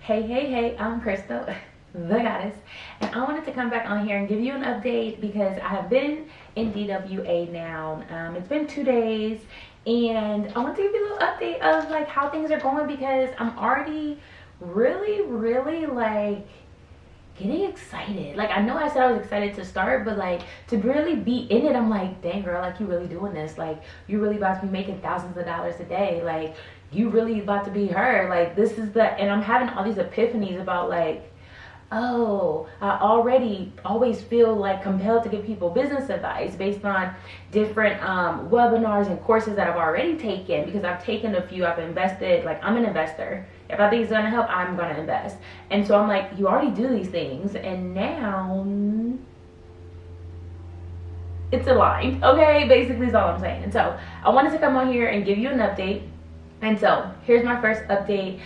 Hey, I'm Crystal, the goddess, and I wanted to come back on here and give you an update because I have been in DWA now. It's been 2 days, and I want to give you a little update of like how things are going because I'm already really like getting excited. Like, I know I said I was excited to start, but like to really be in it, I'm like, dang girl, like you really doing this. Like, you really about to be making thousands of dollars a day. Like, you really about to be her. Like, this is the, and I'm having all these epiphanies about like, oh, I already always feel like compelled to give people business advice based on different webinars and courses that I've already taken, because I've taken a few, I've invested. Like, I'm an investor. If I think it's gonna help, I'm gonna invest. And so I'm like, you already do these things, and now it's aligned. Okay, basically is all I'm saying. And so I wanted to come on here and give you an update. And so here's my first update.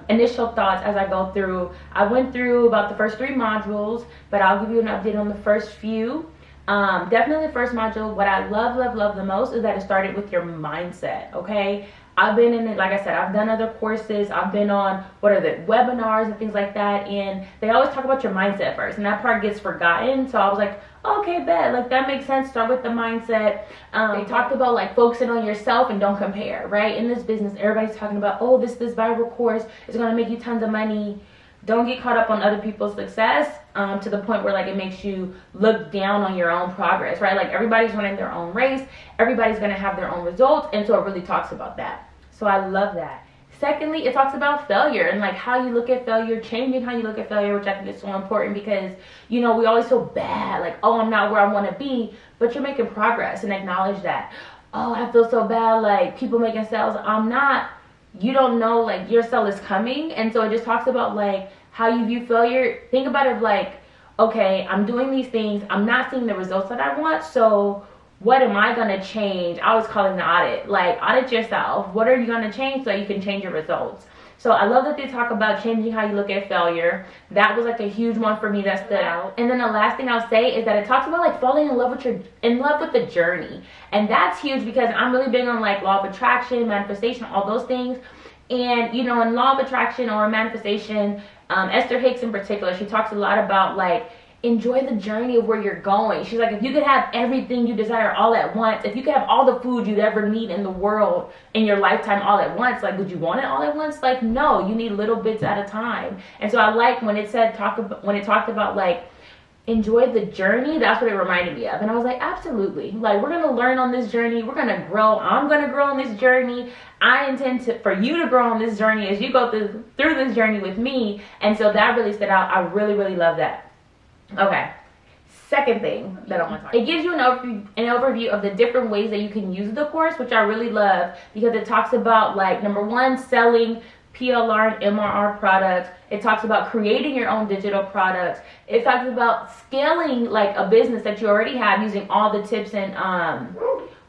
Initial thoughts as I go through. I went through about the first 3 modules, but I'll give you an update on the first few. Definitely the first module, what I love the most is that it started with your mindset. Okay, I've been in it, like I said, I've done other courses, I've been on webinars and things like that, and they always talk about your mindset first, and that part gets forgotten. So I was like, okay, bet, like that makes sense. Start with the mindset. They talked about like focusing on yourself and don't compare, right? In this business, everybody's talking about, oh, this viral course is gonna make you tons of money. Don't get caught up on other people's success to the point where like it makes you look down on your own progress, right? Like, everybody's running their own race, everybody's gonna have their own results, and so it really talks about that. So I love that. Secondly, it talks about failure and like how you look at failure, changing how you look at failure, which I think is so important because, you know, we always feel bad, like, oh, I'm not where I want to be, but you're making progress, and acknowledge that. Oh, I feel so bad, like people making sales, I'm not. You don't know, like, your sale is coming. And so it just talks about like how you view failure. Think about it like, okay, I'm doing these things, I'm not seeing the results that I want, so what am I gonna change? I was calling the audit. Like, audit yourself. What are you gonna change so you can change your results? So I love that they talk about changing how you look at failure. That was like a huge one for me that stood out. And then the last thing I'll say is that it talks about like falling in love with the journey. And that's huge because I'm really big on like law of attraction, manifestation, all those things. And you know, in law of attraction or manifestation, Esther Hicks in particular, she talks a lot about like, enjoy the journey of where you're going. She's like, if you could have everything you desire all at once, if you could have all the food you'd ever need in the world in your lifetime all at once, like, would you want it all at once? Like, no, you need little bits at a time. And so I like when it said when it talked about like enjoy the journey. That's what it reminded me of. And I was like, absolutely. Like, we're gonna learn on this journey, we're gonna grow, I'm gonna grow on this journey. I intend for you to grow on this journey as you go through this journey with me. And so that really stood out. I really love that. Okay, second thing that I want to talk about. It gives you an overview of the different ways that you can use the course, which I really love because it talks about like, number 1, selling PLR and MRR products. It talks about creating your own digital products. It talks about scaling like a business that you already have using all the tips and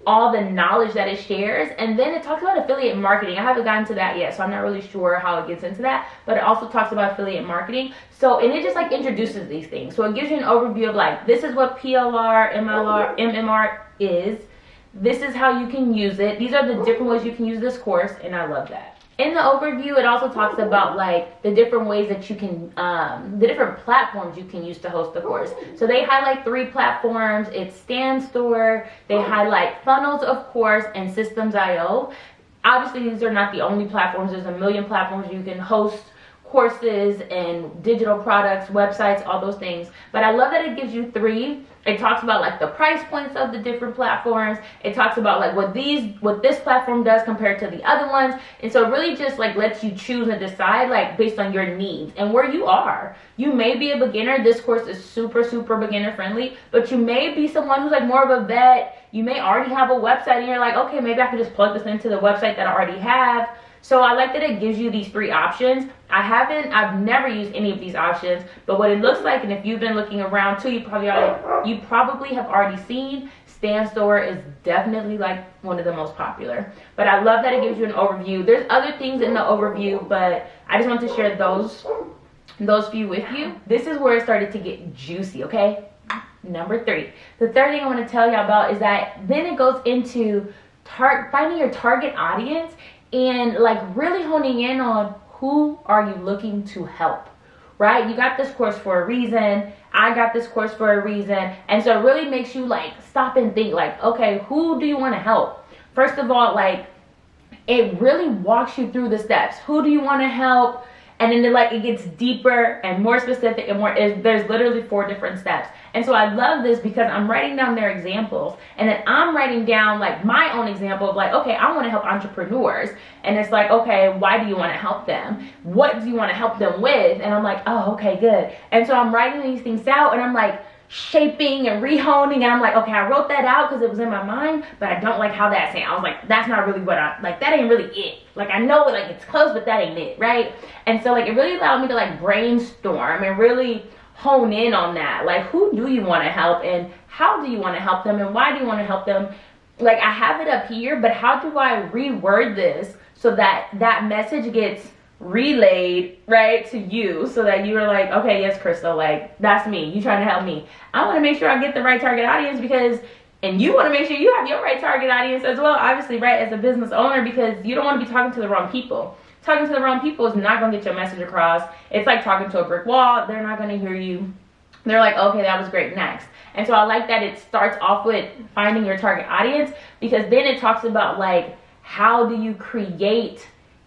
all the knowledge that it shares. And then it talks about affiliate marketing. I haven't gotten to that yet, so I'm not really sure how it gets into that, but it also talks about affiliate marketing. So, and it just like introduces these things. So it gives you an overview of like, this is what PLR, MMR is. This is how you can use it. These are the different ways you can use this course, and I love that. In the overview, it also talks about like the different ways that you can, the different platforms you can use to host the course. So they highlight 3 platforms. It's StanStore, they highlight Funnels, of course, and Systems.io. Obviously, these are not the only platforms. There's a million platforms you can host courses and digital products, websites, all those things. But I love that it gives you 3. It talks about like the price points of the different platforms. It talks about like what this platform does compared to the other ones. And so it really just like lets you choose and decide like based on your needs and where you are. You may be a beginner. This course is super beginner friendly, but you may be someone who's like more of a vet. You may already have a website and you're like, okay, maybe I can just plug this into the website that I already have. So I like that it gives you these 3 options. I've never used any of these options, but what it looks like, and if you've been looking around too, you probably have already seen StanStore is definitely like one of the most popular. But I love that it gives you an overview. There's other things in the overview, but I just want to share those few with you. This is where it started to get juicy, okay? Number 3. The third thing I want to tell you about is that then it goes into finding your target audience and like really honing in on who are you looking to help, right? You got this course for a reason. I got this course for a reason. And so it really makes you like stop and think like, okay, who do you want to help? First of all, like it really walks you through the steps. Who do you want to help? And then like it gets deeper and more specific and more, there's literally 4 different steps. And so I love this because I'm writing down their examples, and then I'm writing down like my own example of like, okay, I want to help entrepreneurs. And it's like, okay, why do you want to help them? What do you want to help them with? And I'm like, oh, okay, good. And so I'm writing these things out, and I'm like shaping and rehoning, and I'm like, okay, I wrote that out because it was in my mind, but I don't like how that sounds. I was like, that's not really what I like, that ain't really it. Like I know it, like it's close, but that ain't it, right? And so like it really allowed me to like brainstorm and really hone in on that. Like, who do you want to help, and how do you want to help them, and why do you want to help them? Like I have it up here, but how do I reword this so that that message gets relayed right to you, so that you are like, okay, yes, Crystal, like that's me, you trying to help me. I want to make sure I get the right target audience, because and you want to make sure you have your right target audience as well, obviously, right, as a business owner, because you don't want to be talking to the wrong people. Talking to the wrong people is not going to get your message across. It's like talking to a brick wall. They're not going to hear you. They're like, okay, that was great, next. And so I like that it starts off with finding your target audience, because then it talks about like, how do you create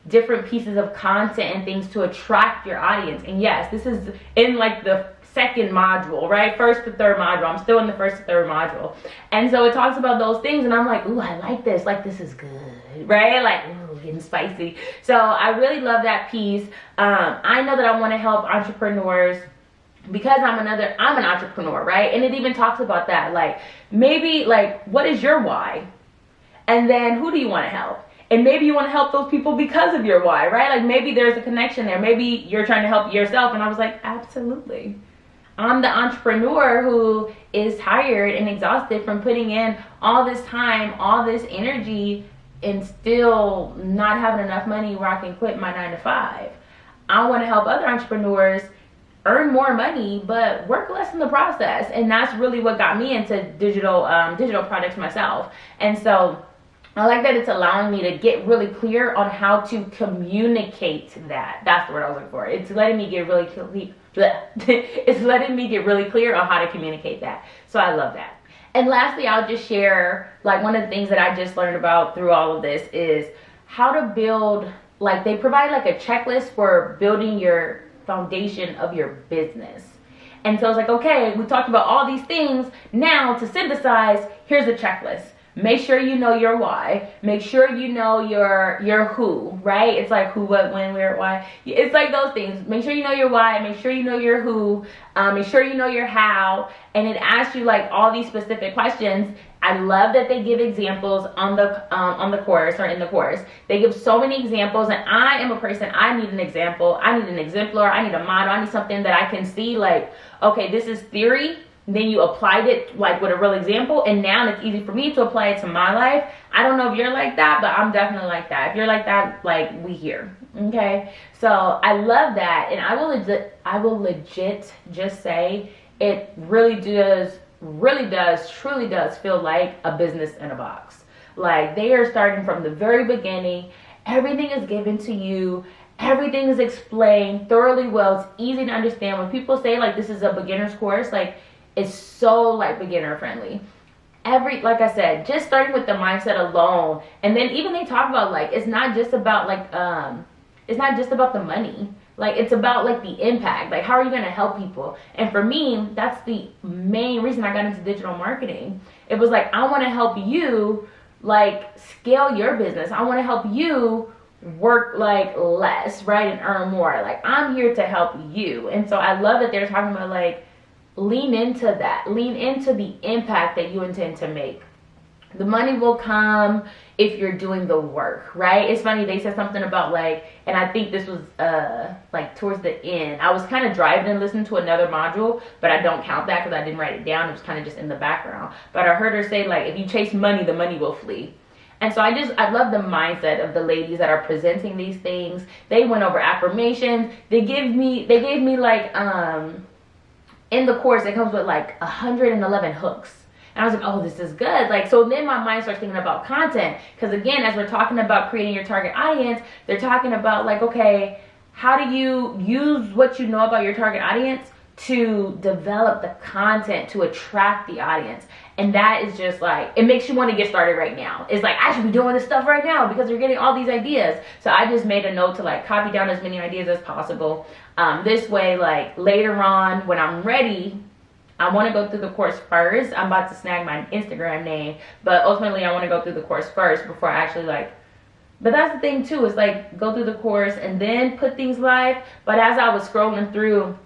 different pieces of content and things to attract your audience. And yes, this is in like the second module, right? First to third module. I'm still in the first to third module. And so it talks about those things, and I'm like, ooh, I like this. Like, this is good, right? Like, ooh, getting spicy. So I really love that piece. I know that I want to help entrepreneurs because I'm an entrepreneur, right? And it even talks about that. Like, maybe, like, what is your why? And then who do you want to help? And maybe you want to help those people because of your why, right? Like maybe there's a connection there. Maybe you're trying to help yourself. And I was like, absolutely. I'm the entrepreneur who is tired and exhausted from putting in all this time, all this energy, and still not having enough money where I can quit my 9 to 5. I want to help other entrepreneurs earn more money, but work less in the process. And that's really what got me into digital products myself. And so I like that it's allowing me to get really clear on how to communicate that. That's the word I was looking for. It's letting me get really it's letting me get really clear on how to communicate that. So I love that. And lastly, I'll just share, like, one of the things that I just learned about through all of this is how to build, like, they provide like a checklist for building your foundation of your business. And so it's like, okay, we talked about all these things. Now to synthesize, here's a checklist. Make sure you know your why. Make sure you know your who, right? It's like who, what, when, where, why. It's like those things. Make sure you know your why. Make sure you know your who. Make sure you know your how. And it asks you like all these specific questions. I love that they give examples on the course or in the course. They give so many examples, and I am a person, I need an example. I need an exemplar. I need a model. I need something that I can see like, okay, this is theory. Then you applied it like with a real example, and now it's easy for me to apply it to my life. I don't know if you're like that, but I'm definitely like that. If you're like that, like, we here, okay? So I love that, and I will legit just say it really does, truly does feel like a business in a box. Like, they are starting from the very beginning. Everything is given to you. Everything is explained thoroughly well. It's easy to understand. When people say like this is a beginner's course, like, it's so like beginner friendly. Like I said, just starting with the mindset alone, and then even they talk about like it's not just about like it's not just about the money. Like, it's about like the impact. Like, how are you going to help people? And for me, that's the main reason I got into digital marketing. It was like, I want to help you like scale your business. I want to help you work like less, right, and earn more. Like, I'm here to help you. And so I love that they're talking about like, lean into that. Lean into the impact that you intend to make. The money will come if you're doing the work, right? It's funny, they said something about like, and I think this was like towards the end. I was kind of driving and listening to another module, but I don't count that because I didn't write it down. It was kind of just in the background. But I heard her say like, if you chase money, the money will flee. And so I love the mindset of the ladies that are presenting these things. They went over affirmations. They gave me like, in the course, it comes with like 111 hooks. And I was like, oh, this is good. Like, so then my mind starts thinking about content. Because again, as we're talking about creating your target audience, they're talking about like, okay, how do you use what you know about your target audience to develop the content to attract the audience. And that is just like, it makes you want to get started right now. It's like, I should be doing this stuff right now because you're getting all these ideas. So I just made a note to like copy down as many ideas as possible. This way, like later on when I'm ready, I want to go through the course first. I'm about to snag my Instagram name, but ultimately I want to go through the course first before I actually like, but that's the thing too, is like go through the course and then put things live. But as I was scrolling through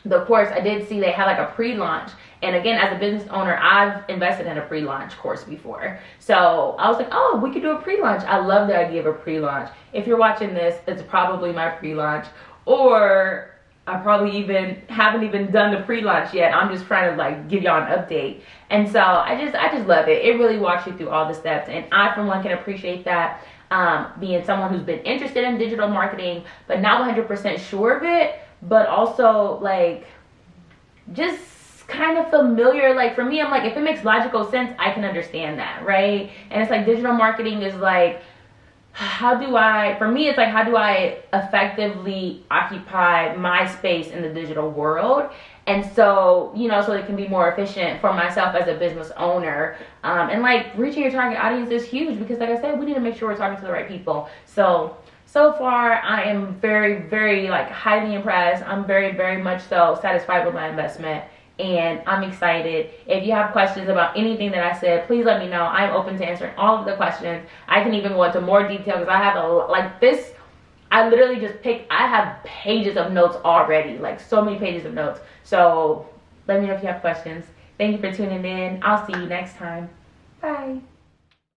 the course, I did see they had like a pre-launch. And again, as a business owner, I've invested in a pre-launch course before. So I was like, oh, we could do a pre-launch. I love the idea of a pre-launch. If you're watching this, it's probably my pre-launch, or I probably haven't even done the pre-launch yet. I'm just trying to like give y'all an update. And so I just love it. It really walks you through all the steps. And I, for one, can appreciate that. Being someone who's been interested in digital marketing, but not 100% sure of it, but also like just kind of familiar. Like for me, I'm like, if it makes logical sense, I can understand that, right? And it's like digital marketing is like, for me, it's like, how do I effectively occupy my space in the digital world? And so, you know, so it can be more efficient for myself as a business owner. And like reaching your target audience is huge because like I said, we need to make sure we're talking to the right people. So far I am very, very like highly impressed. I'm very, very much so satisfied with my investment. And I'm excited. If you have questions about anything that I said, please let me know. I'm open to answering all of the questions. I can even go into more detail because I have I literally just I have pages of notes already, like so many pages of notes. So let me know if you have questions. Thank you for tuning in. I'll see you next time. Bye.